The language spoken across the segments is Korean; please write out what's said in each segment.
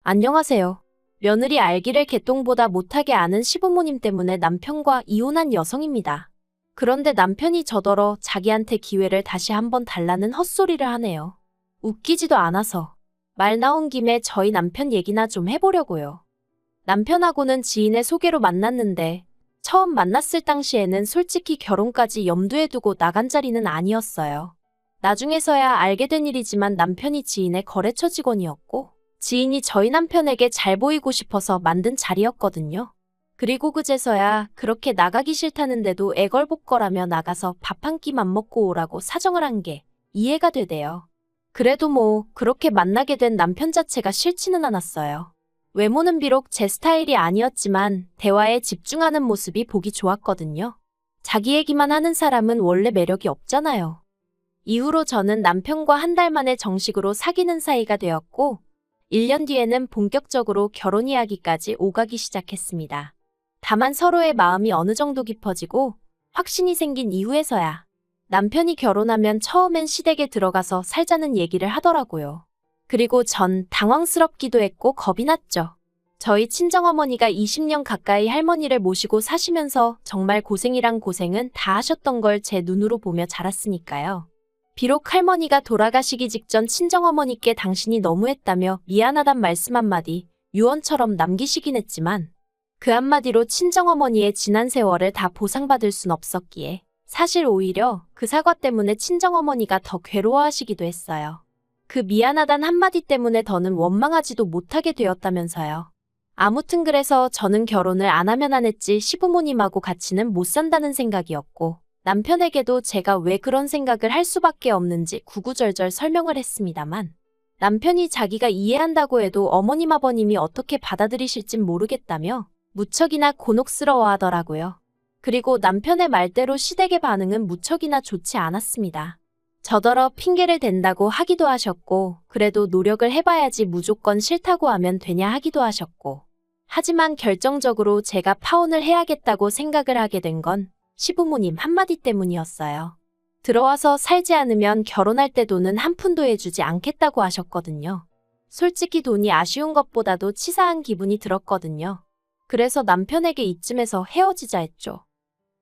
안녕하세요. 며느리 알기를 개똥보다 못하게 아는 시부모님 때문에 남편과 이혼한 여성입니다. 그런데 남편이 저더러 자기한테 기회를 다시 한번 달라는 헛소리를 하네요. 웃기지도 않아서. 말 나온 김에 저희 남편 얘기나 좀 해보려고요. 남편하고는 지인의 소개로 만났는데 처음 만났을 당시에는 솔직히 결혼까지 염두에 두고 나간 자리는 아니었어요. 나중에서야 알게 된 일이지만 남편이 지인의 거래처 직원이었고 지인이 저희 남편에게 잘 보이고 싶어서 만든 자리였거든요. 그리고 그제서야 그렇게 나가기 싫다는데도 애걸복걸하며 나가서 밥 한 끼만 먹고 오라고 사정을 한 게 이해가 되대요. 그래도 뭐 그렇게 만나게 된 남편 자체가 싫지는 않았어요. 외모는 비록 제 스타일이 아니었지만 대화에 집중하는 모습이 보기 좋았거든요. 자기 얘기만 하는 사람은 원래 매력이 없잖아요. 이후로 저는 남편과 한 달 만에 정식으로 사귀는 사이가 되었고 1년 뒤에는 본격적으로 결혼 이야기까지 오가기 시작했습니다. 다만 서로의 마음이 어느 정도 깊어지고 확신이 생긴 이후에서야 남편이 결혼하면 처음엔 시댁에 들어가서 살자는 얘기를 하더라고요. 그리고 전 당황스럽기도 했고 겁이 났죠. 저희 친정어머니가 20년 가까이 할머니를 모시고 사시면서 정말 고생이란 고생은 다 하셨던 걸 제 눈으로 보며 자랐으니까요. 비록 할머니가 돌아가시기 직전 친정어머니께 당신이 너무했다며 미안하단 말씀 한마디 유언처럼 남기시긴 했지만 그 한마디로 친정어머니의 지난 세월을 다 보상받을 순 없었기에 사실 오히려 그 사과 때문에 친정어머니가 더 괴로워하시기도 했어요. 그 미안하단 한마디 때문에 더는 원망하지도 못하게 되었다면서요. 아무튼 그래서 저는 결혼을 안 하면 안 했지 시부모님하고 같이는 못 산다는 생각이었고 남편에게도 제가 왜 그런 생각을 할 수밖에 없는지 구구절절 설명을 했습니다만 남편이 자기가 이해한다고 해도 어머님 아버님이 어떻게 받아들이실진 모르겠다며 무척이나 곤혹스러워 하더라고요. 그리고 남편의 말대로 시댁의 반응은 무척이나 좋지 않았습니다. 저더러 핑계를 댄다고 하기도 하셨고 그래도 노력을 해봐야지 무조건 싫다고 하면 되냐 하기도 하셨고 하지만 결정적으로 제가 파혼을 해야겠다고 생각을 하게 된 건 시부모님 한마디 때문이었어요. 들어와서 살지 않으면 결혼할 때 돈은 한 푼도 해주지 않겠다고 하셨거든요. 솔직히 돈이 아쉬운 것보다도 치사한 기분이 들었거든요. 그래서 남편에게 이쯤에서 헤어지자 했죠.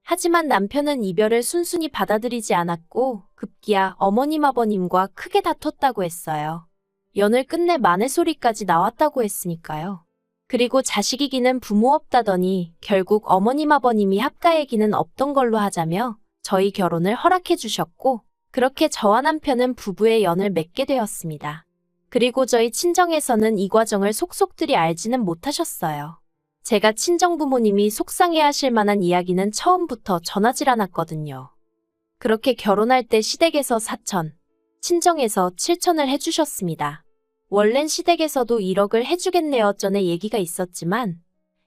하지만 남편은 이별을 순순히 받아들이지 않았고 급기야 어머님 아버님과 크게 다퉜다고 했어요. 연을 끝내 마네소리까지 나왔다고 했으니까요. 그리고 자식 이기는 부모 없다더니 결국 어머님 아버님이 합가 얘기는 없던 걸로 하자며 저희 결혼을 허락해 주셨고 그렇게 저와 남편은 부부의 연을 맺게 되었습니다. 그리고 저희 친정에서는 이 과정을 속속들이 알지는 못하셨어요. 제가 친정부모님이 속상해하실 만한 이야기는 처음부터 전하질 않았거든요. 그렇게 결혼할 때 시댁에서 4천, 친정에서 7천을 해주셨습니다. 원래는 시댁에서도 1억을 해주겠네요 전에 얘기가 있었지만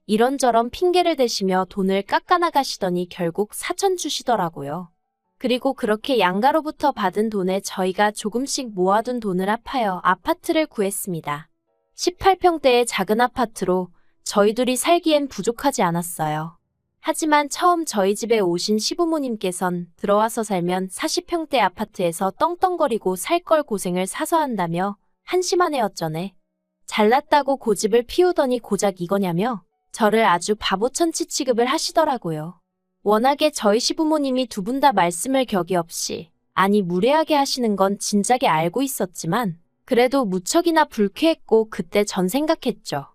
이런저런 핑계를 대시며 돈을 깎아나가시더니 결국 4천 주시더라고요. 그리고 그렇게 양가로부터 받은 돈에 저희가 조금씩 모아둔 돈을 합하여 아파트를 구했습니다. 18평대의 작은 아파트로 저희 둘이 살기엔 부족하지 않았어요. 하지만 처음 저희 집에 오신 시부모님께선 들어와서 살면 40평대 아파트에서 떵떵거리고 살 걸 고생을 사서 한다며 한심하네요 전에. 잘났다고 고집을 피우더니 고작 이거냐며 저를 아주 바보천치 취급을 하시더라고요. 워낙에 저희 시부모님이 두 분 다 말씀을 격이 없이 아니 무례하게 하시는 건 진작에 알고 있었지만 그래도 무척이나 불쾌했고 그때 전 생각했죠.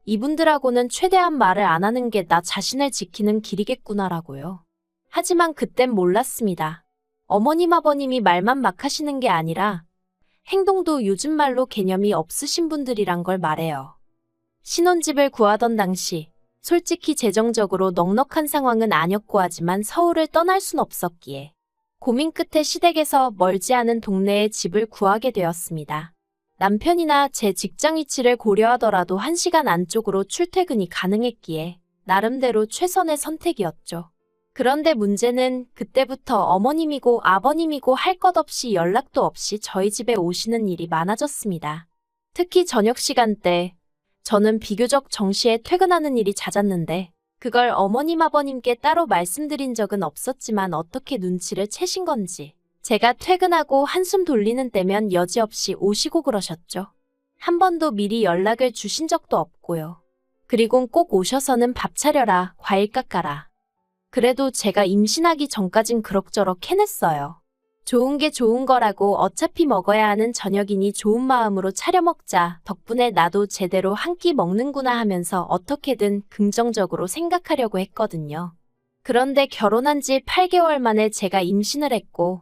이분들하고는 최대한 말을 안 하는 게 나 자신을 지키는 길이겠구나라고요. 하지만 그땐 몰랐습니다. 어머님 아버님이 말만 막 하시는 게 아니라 행동도 요즘 말로 개념이 없으신 분들이란 걸 말해요. 신혼집을 구하던 당시 솔직히 재정적으로 넉넉한 상황은 아니었고 하지만 서울을 떠날 순 없었기에 고민 끝에 시댁에서 멀지 않은 동네에 집을 구하게 되었습니다. 남편이나 제 직장 위치를 고려하더라도 1시간 안쪽으로 출퇴근이 가능했기에 나름대로 최선의 선택이었죠. 그런데 문제는 그때부터 어머님이고 아버님이고 할 것 없이 연락도 없이 저희 집에 오시는 일이 많아졌습니다. 특히 저녁 시간대, 저는 비교적 정시에 퇴근하는 일이 잦았는데 그걸 어머님 아버님께 따로 말씀드린 적은 없었지만 어떻게 눈치를 채신 건지 제가 퇴근하고 한숨 돌리는 때면 여지없이 오시고 그러셨죠. 한 번도 미리 연락을 주신 적도 없고요. 그리고 꼭 오셔서는 밥 차려라, 과일 깎아라. 그래도 제가 임신하기 전까진 그럭저럭 해냈어요. 좋은 게 좋은 거라고 어차피 먹어야 하는 저녁이니 좋은 마음으로 차려 먹자. 덕분에 나도 제대로 한 끼 먹는구나 하면서 어떻게든 긍정적으로 생각하려고 했거든요. 그런데 결혼한 지 8개월 만에 제가 임신을 했고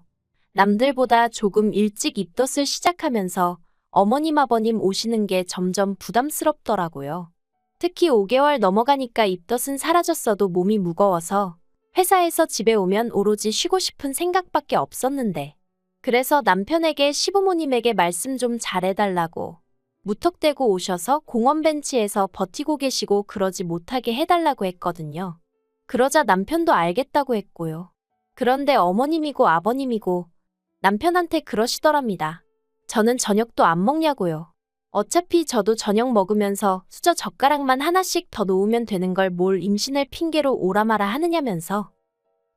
남들보다 조금 일찍 입덧을 시작하면서 어머님 아버님 오시는 게 점점 부담스럽더라고요. 특히 5개월 넘어가니까 입덧은 사라졌어도 몸이 무거워서 회사에서 집에 오면 오로지 쉬고 싶은 생각밖에 없었는데 그래서 남편에게 시부모님에게 말씀 좀 잘해달라고 무턱대고 오셔서 공원 벤치에서 버티고 계시고 그러지 못하게 해달라고 했거든요. 그러자 남편도 알겠다고 했고요. 그런데 어머님이고 아버님이고 남편한테 그러시더랍니다. 저는 저녁도 안 먹냐고요. 어차피 저도 저녁 먹으면서 수저 젓가락만 하나씩 더 놓으면 되는 걸 뭘 임신을 핑계로 오라마라 하느냐면서.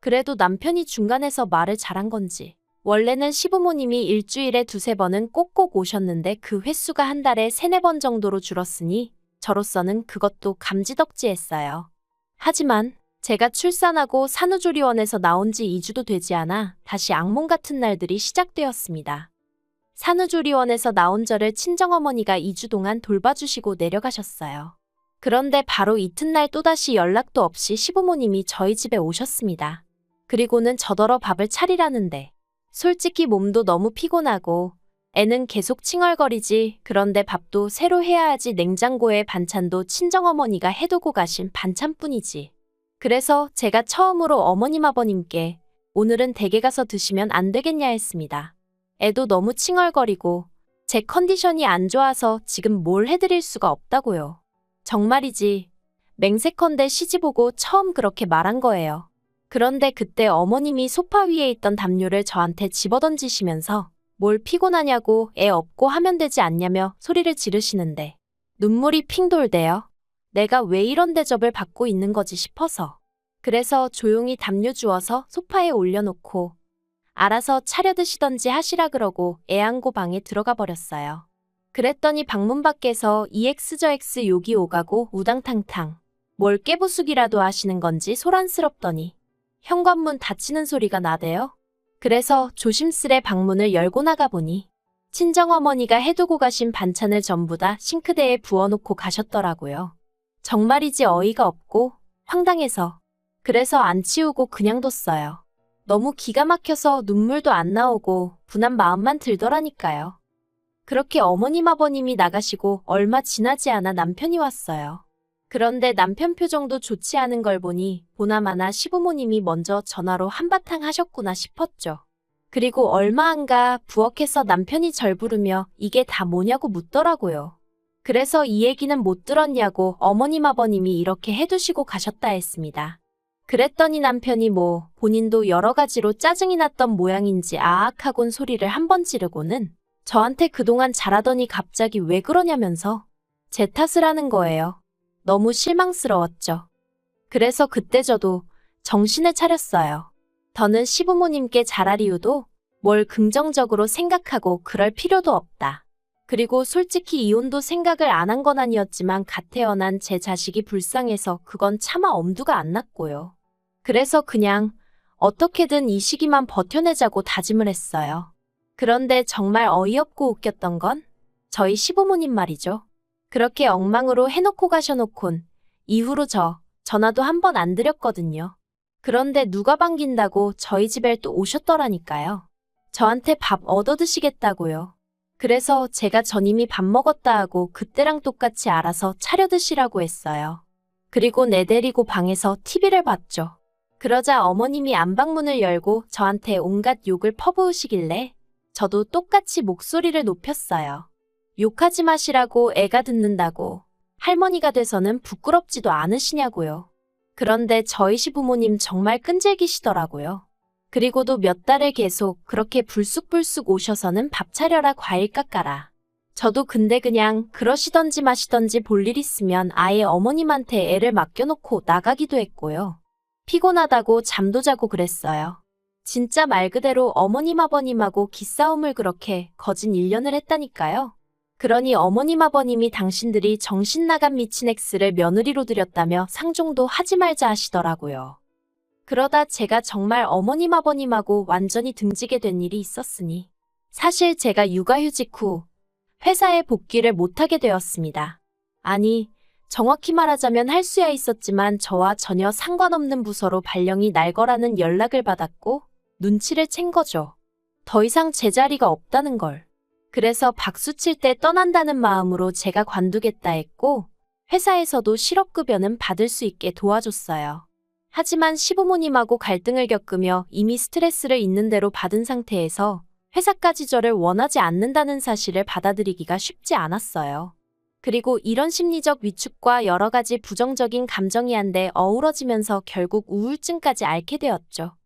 그래도 남편이 중간에서 말을 잘한 건지 원래는 시부모님이 일주일에 2~3번은 꼭꼭 오셨는데 그 횟수가 한 달에 3~4번 정도로 줄었으니 저로서는 그것도 감지덕지했어요. 하지만 제가 출산하고 산후조리원에서 나온 지 2주도 되지 않아 다시 악몽 같은 날들이 시작되었습니다. 산후조리원에서 나온 저를 친정어머니가 2주 동안 돌봐주시고 내려가셨어요. 그런데 바로 이튿날 또다시 연락도 없이 시부모님이 저희 집에 오셨습니다. 그리고는 저더러 밥을 차리라는데 솔직히 몸도 너무 피곤하고 애는 계속 칭얼거리지. 그런데 밥도 새로 해야 하지. 냉장고에 반찬도 친정어머니가 해두고 가신 반찬뿐이지. 그래서 제가 처음으로 어머님 아버님께 오늘은 댁에 가서 드시면 안 되겠냐 했습니다. 애도 너무 칭얼거리고 제 컨디션이 안 좋아서 지금 뭘 해드릴 수가 없다고요. 정말이지. 맹세컨대 시집오고 처음 그렇게 말한 거예요. 그런데 그때 어머님이 소파 위에 있던 담요를 저한테 집어던지시면서 뭘 피곤하냐고 애 업고 하면 되지 않냐며 소리를 지르시는데 눈물이 핑 돌대요. 내가 왜 이런 대접을 받고 있는 거지 싶어서. 그래서 조용히 담요 주워서 소파에 올려놓고 알아서 차려 드시던지 하시라 그러고 애 안고 방에 들어가 버렸어요. 그랬더니 방문 밖에서 EX 저 X 욕이 오가고 우당탕탕 뭘 깨부수기라도 하시는 건지 소란스럽더니 현관문 닫히는 소리가 나대요. 그래서 조심스레 방문을 열고 나가보니 친정어머니가 해두고 가신 반찬을 전부 다 싱크대에 부어놓고 가셨더라고요. 정말이지 어이가 없고 황당해서 그래서 안 치우고 그냥 뒀어요. 너무 기가 막혀서 눈물도 안 나오고 분한 마음만 들더라니까요. 그렇게 어머님 아버님이 나가시고 얼마 지나지 않아 남편이 왔어요. 그런데 남편 표정도 좋지 않은 걸 보니 보나마나 시부모님이 먼저 전화로 한바탕 하셨구나 싶었죠. 그리고 얼마 안 가 부엌에서 남편이 절 부르며 이게 다 뭐냐고 묻더라고요. 그래서 이 얘기는 못 들었냐고 어머님 아버님이 이렇게 해두시고 가셨다 했습니다. 그랬더니 남편이 본인도 여러 가지로 짜증이 났던 모양인지 아악하곤 소리를 한 번 지르고는 저한테 그동안 잘하더니 갑자기 왜 그러냐면서 제 탓을 하는 거예요. 너무 실망스러웠죠. 그래서 그때 저도 정신을 차렸어요. 더는 시부모님께 잘할 이유도 뭘 긍정적으로 생각하고 그럴 필요도 없다. 그리고 솔직히 이혼도 생각을 안 한 건 아니었지만 갓 태어난 제 자식이 불쌍해서 그건 차마 엄두가 안 났고요. 그래서 그냥 어떻게든 이 시기만 버텨내자고 다짐을 했어요. 그런데 정말 어이없고 웃겼던 건 저희 시부모님 말이죠. 그렇게 엉망으로 해놓고 가셔놓곤 이후로 전화도 한 번 안 드렸거든요. 그런데 누가 반긴다고 저희 집에 또 오셨더라니까요. 저한테 밥 얻어드시겠다고요. 그래서 제가 전임이 밥 먹었다 하고 그때랑 똑같이 알아서 차려 드시라고 했어요. 그리고 내 데리고 방에서 TV를 봤죠. 그러자 어머님이 안방문을 열고 저한테 온갖 욕을 퍼부으시길래 저도 똑같이 목소리를 높였어요. 욕하지 마시라고 애가 듣는다고 할머니가 돼서는 부끄럽지도 않으시냐고요. 그런데 저희 시부모님 정말 끈질기시더라고요. 그리고도 몇 달을 계속 그렇게 불쑥불쑥 오셔서는 밥 차려라 과일 깎아라. 저도 근데 그냥 그러시던지 마시던지 볼 일 있으면 아예 어머님한테 애를 맡겨놓고 나가기도 했고요. 피곤하다고 잠도 자고 그랬어요. 진짜 말 그대로 어머님 아버님하고 기싸움을 그렇게 거진 1년을 했다니까요. 그러니 어머님 아버님이 당신들이 정신 나간 미친 X를 며느리로 들였다며 상종도 하지 말자 하시더라고요. 그러다 제가 정말 어머님 아버님하고 완전히 등지게 된 일이 있었으니 사실 제가 육아휴직 후 회사에 복귀를 못하게 되었습니다. 아니, 정확히 말하자면 할 수야 있었지만 저와 전혀 상관없는 부서로 발령이 날 거라는 연락을 받았고 눈치를 챈 거죠. 더 이상 제 자리가 없다는 걸. 그래서 박수 칠 때 떠난다는 마음으로 제가 관두겠다 했고 회사에서도 실업급여는 받을 수 있게 도와줬어요. 하지만 시부모님하고 갈등을 겪으며 이미 스트레스를 있는 대로 받은 상태에서 회사까지 저를 원하지 않는다는 사실을 받아들이기가 쉽지 않았어요. 그리고 이런 심리적 위축과 여러 가지 부정적인 감정이 한데 어우러지면서 결국 우울증까지 앓게 되었죠.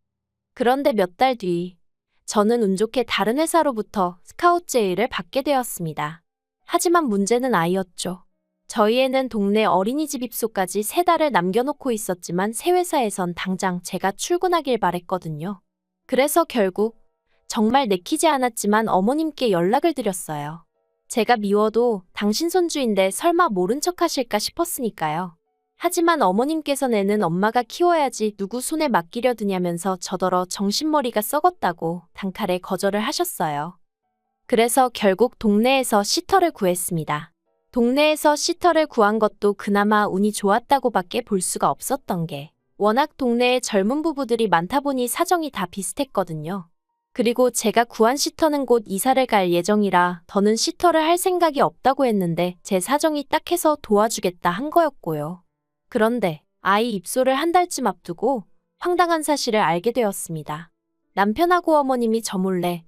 그런데 몇 달 뒤, 저는 운 좋게 다른 회사로부터 스카웃 제의를 받게 되었습니다. 하지만 문제는 아이였죠. 저희 애는 동네 어린이집 입소까지 3달을 남겨놓고 있었지만 새 회사에선 당장 제가 출근하길 바랬거든요. 그래서 결국 정말 내키지 않았지만 어머님께 연락을 드렸어요. 제가 미워도 당신 손주인데 설마 모른 척 하실까 싶었으니까요. 하지만 어머님께서는 애는 엄마가 키워야지 누구 손에 맡기려 드냐면서 저더러 정신머리가 썩었다고 단칼에 거절을 하셨어요. 그래서 결국 동네에서 시터를 구했습니다. 동네에서 시터를 구한 것도 그나마 운이 좋았다고밖에 볼 수가 없었던 게 워낙 동네에 젊은 부부들이 많다 보니 사정이 다 비슷했거든요. 그리고 제가 구한 시터는 곧 이사를 갈 예정이라 더는 시터를 할 생각이 없다고 했는데 제 사정이 딱해서 도와주겠다 한 거였고요. 그런데 아이 입소를 한 달쯤 앞두고 황당한 사실을 알게 되었습니다. 남편하고 어머님이 저 몰래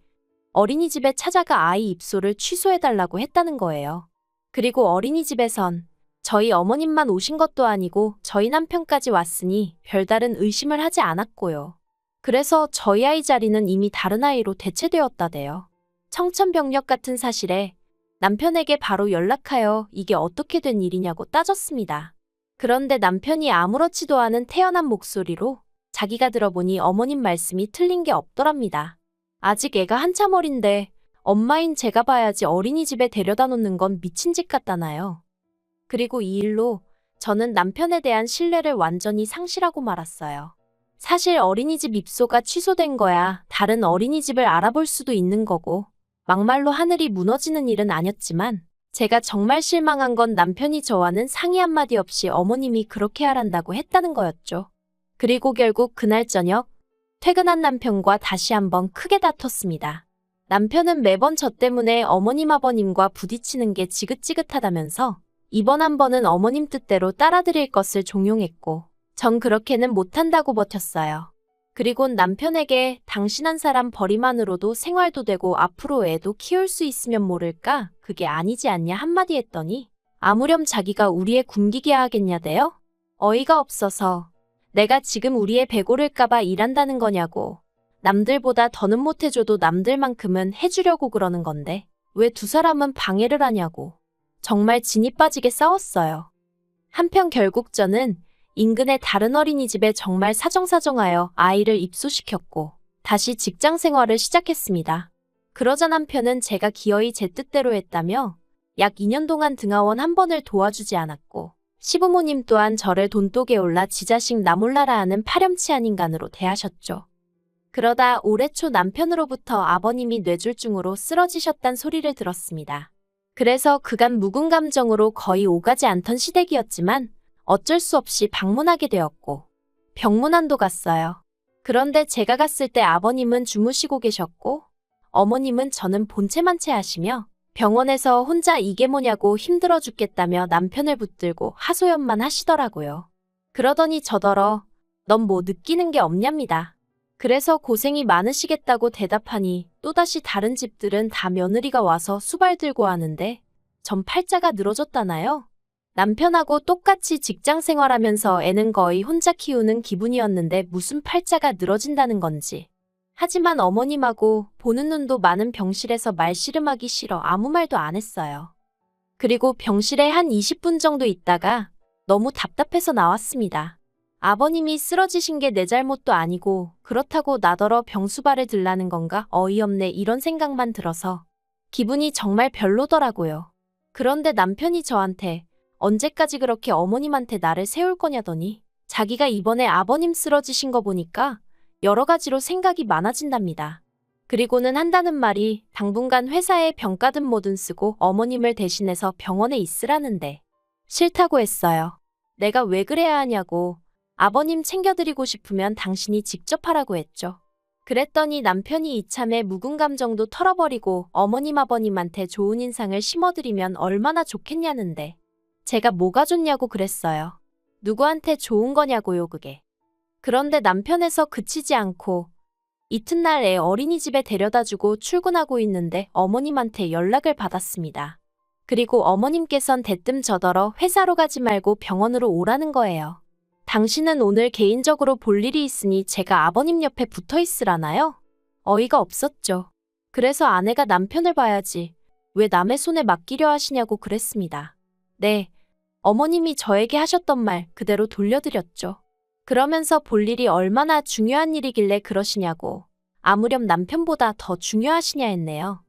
어린이집에 찾아가 아이 입소를 취소해달라고 했다는 거예요. 그리고 어린이집에선 저희 어머님만 오신 것도 아니고 저희 남편까지 왔으니 별다른 의심을 하지 않았고요. 그래서 저희 아이 자리는 이미 다른 아이로 대체되었다대요. 청천벽력 같은 사실에 남편에게 바로 연락하여 이게 어떻게 된 일이냐고 따졌습니다. 그런데 남편이 아무렇지도 않은 태연한 목소리로 자기가 들어보니 어머님 말씀이 틀린 게 없더랍니다. 아직 애가 한참 어린데 엄마인 제가 봐야지 어린이집에 데려다 놓는 건 미친 짓 같다나요. 그리고 이 일로 저는 남편에 대한 신뢰를 완전히 상실하고 말았어요. 사실 어린이집 입소가 취소된 거야 다른 어린이집을 알아볼 수도 있는 거고 막말로 하늘이 무너지는 일은 아니었지만 제가 정말 실망한 건 남편이 저와는 상의 한마디 없이 어머님이 그렇게 하란다고 했다는 거였죠. 그리고 결국 그날 저녁 퇴근한 남편과 다시 한번 크게 다퉜습니다. 남편은 매번 저 때문에 어머님 아버님과 부딪히는 게 지긋지긋하다면서 이번 한 번은 어머님 뜻대로 따라드릴 것을 종용했고 전 그렇게는 못한다고 버텼어요. 그리곤 남편에게 당신 한 사람 벌이만으로도 생활도 되고 앞으로 애도 키울 수 있으면 모를까 그게 아니지 않냐 한마디 했더니 아무렴 자기가 우리 애 굶기게 하겠냐대요? 어이가 없어서 내가 지금 우리 애 배고를까봐 일한다는 거냐고. 남들보다 더는 못해줘도 남들만큼은 해주려고 그러는 건데 왜 두 사람은 방해를 하냐고. 정말 진이 빠지게 싸웠어요. 한편 결국 저는 인근의 다른 어린이집에 정말 사정사정하여 아이를 입소시켰고 다시 직장 생활을 시작했습니다. 그러자 남편은 제가 기어이 제 뜻대로 했다며 약 2년 동안 등하원 한 번을 도와주지 않았고 시부모님 또한 저를 돈독에 올라 지 자식 나 몰라라 하는 파렴치한 인간으로 대하셨죠. 그러다 올해 초 남편으로부터 아버님이 뇌졸중으로 쓰러지셨단 소리를 들었습니다. 그래서 그간 묵은 감정으로 거의 오가지 않던 시댁이었지만 어쩔 수 없이 방문하게 되었고 병문안도 갔어요. 그런데 제가 갔을 때 아버님은 주무시고 계셨고 어머님은 저는 본체만체 하시며 병원에서 혼자 이게 뭐냐고 힘들어 죽겠다며 남편을 붙들고 하소연만 하시더라고요. 그러더니 저더러 넌 뭐 느끼는 게 없냐입니다. 그래서 고생이 많으시겠다고 대답하니 또다시 다른 집들은 다 며느리가 와서 수발 들고 하는데 전 팔자가 늘어졌다나요? 남편하고 똑같이 직장 생활하면서 애는 거의 혼자 키우는 기분이었는데 무슨 팔자가 늘어진다는 건지. 하지만 어머님하고 보는 눈도 많은 병실에서 말씨름하기 싫어 아무 말도 안 했어요. 그리고 병실에 한 20분 정도 있다가 너무 답답해서 나왔습니다. 아버님이 쓰러지신 게 내 잘못도 아니고 그렇다고 나더러 병수발을 들라는 건가 어이없네 이런 생각만 들어서 기분이 정말 별로더라고요. 그런데 남편이 저한테 언제까지 그렇게 어머님한테 나를 세울 거냐더니 자기가 이번에 아버님 쓰러지신 거 보니까 여러 가지로 생각이 많아진답니다. 그리고는 한다는 말이 당분간 회사에 병가든 뭐든 쓰고 어머님을 대신해서 병원에 있으라는데 싫다고 했어요. 내가 왜 그래야 하냐고. 아버님 챙겨드리고 싶으면 당신이 직접 하라고 했죠. 그랬더니 남편이 이참에 묵은 감정도 털어버리고 어머님 아버님한테 좋은 인상을 심어드리면 얼마나 좋겠냐는데 제가 뭐가 좋냐고 그랬어요. 누구한테 좋은 거냐고요 그게. 그런데 남편에서 그치지 않고 이튿날 애 어린이집에 데려다주고 출근하고 있는데 어머님한테 연락을 받았습니다. 그리고 어머님께선 대뜸 저더러 회사로 가지 말고 병원으로 오라는 거예요. 당신은 오늘 개인적으로 볼 일이 있으니 제가 아버님 옆에 붙어 있으라나요? 어이가 없었죠. 그래서 아내가 남편을 봐야지 왜 남의 손에 맡기려 하시냐고 그랬습니다. 네, 어머님이 저에게 하셨던 말 그대로 돌려드렸죠. 그러면서 볼 일이 얼마나 중요한 일이길래 그러시냐고 아무렴 남편보다 더 중요하시냐 했네요.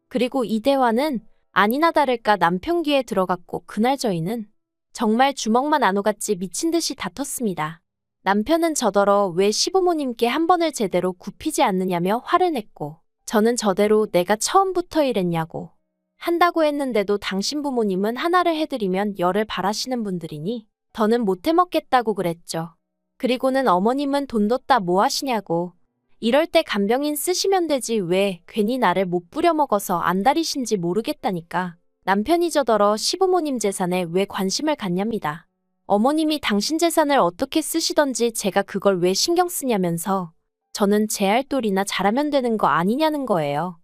그리고 이 대화는 아니나 다를까 남편 귀에 들어갔고 그날 저희는 정말 주먹만 안 오갔지 미친 듯이 다퉜습니다. 남편은 저더러 왜 시부모님께 한 번을 제대로 굽히지 않느냐며 화를 냈고 저는 저대로 내가 처음부터 이랬냐고 한다고 했는데도 당신 부모님은 하나를 해드리면 열을 바라시는 분들이니 더는 못 해먹겠다고 그랬죠. 그리고는 어머님은 돈 뒀다 뭐 하시냐고 이럴 때 간병인 쓰시면 되지 왜 괜히 나를 못 부려먹어서 안달이신지 모르겠다니까. 남편이 저더러 시부모님 재산에 왜 관심을 갖냐입니다. 어머님이 당신 재산을 어떻게 쓰시던지 제가 그걸 왜 신경 쓰냐면서 저는 제 할 도리나 잘하면 되는 거 아니냐는 거예요.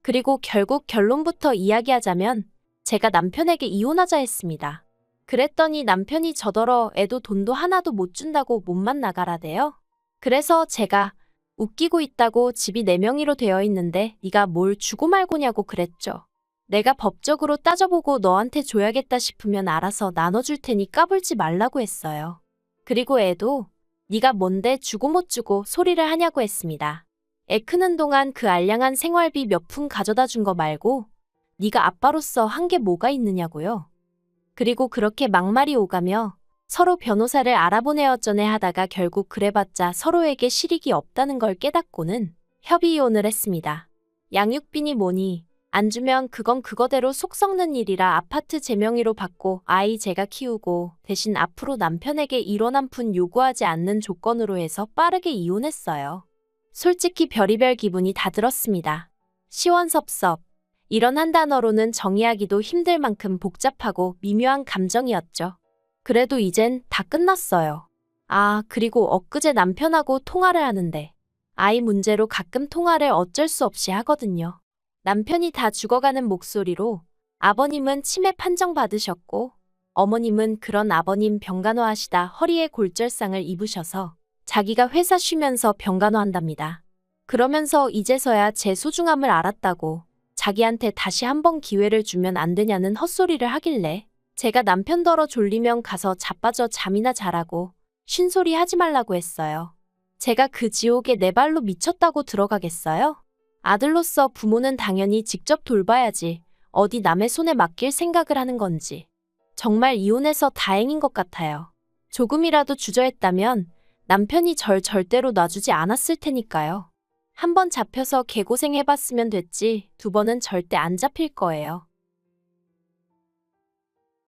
그리고 결국 결론부터 이야기하자면 제가 남편에게 이혼하자 했습니다. 그랬더니 남편이 저더러 애도 돈도 하나도 못 준다고 몸만 나가라대요. 그래서 제가 웃기고 있다고 집이 내 명의로 되어 있는데 네가 뭘 주고 말고냐고 그랬죠. 내가 법적으로 따져보고 너한테 줘야겠다 싶으면 알아서 나눠줄 테니 까불지 말라고 했어요. 그리고 애도 네가 뭔데 주고 못 주고 소리를 하냐고 했습니다. 애 크는 동안 그 알량한 생활비 몇 푼 가져다 준 거 말고 네가 아빠로서 한 게 뭐가 있느냐고요. 그리고 그렇게 막말이 오가며 서로 변호사를 알아보네 어쩌네 하다가 결국 그래봤자 서로에게 실익이 없다는 걸 깨닫고는 협의 이혼을 했습니다. 양육비니 뭐니 안 주면 그건 그거대로 속 썩는 일이라 아파트 제 명의로 받고 아이 제가 키우고 대신 앞으로 남편에게 1원 한 푼 요구하지 않는 조건으로 해서 빠르게 이혼했어요. 솔직히 별의별 기분이 다 들었습니다. 시원섭섭. 이런 한 단어로는 정의하기도 힘들 만큼 복잡하고 미묘한 감정이었죠. 그래도 이젠 다 끝났어요. 아, 그리고 엊그제 남편하고 통화를 하는데 아이 문제로 가끔 통화를 어쩔 수 없이 하거든요. 남편이 다 죽어가는 목소리로 아버님은 치매 판정 받으셨고 어머님은 그런 아버님 병간호하시다 허리에 골절상을 입으셔서 자기가 회사 쉬면서 병간호한답니다. 그러면서 이제서야 제 소중함을 알았다고 자기한테 다시 한 번 기회를 주면 안 되냐는 헛소리를 하길래 제가 남편더러 졸리면 가서 자빠져 잠이나 자라고 쉰소리 하지 말라고 했어요. 제가 그 지옥에 내 발로 미쳤다고 들어가겠어요? 아들로서 부모는 당연히 직접 돌봐야지 어디 남의 손에 맡길 생각을 하는 건지. 정말 이혼해서 다행인 것 같아요. 조금이라도 주저했다면 남편이 절 절대로 놔주지 않았을 테니까요. 한 번 잡혀서 개고생 해봤으면 됐지 2번은 절대 안 잡힐 거예요.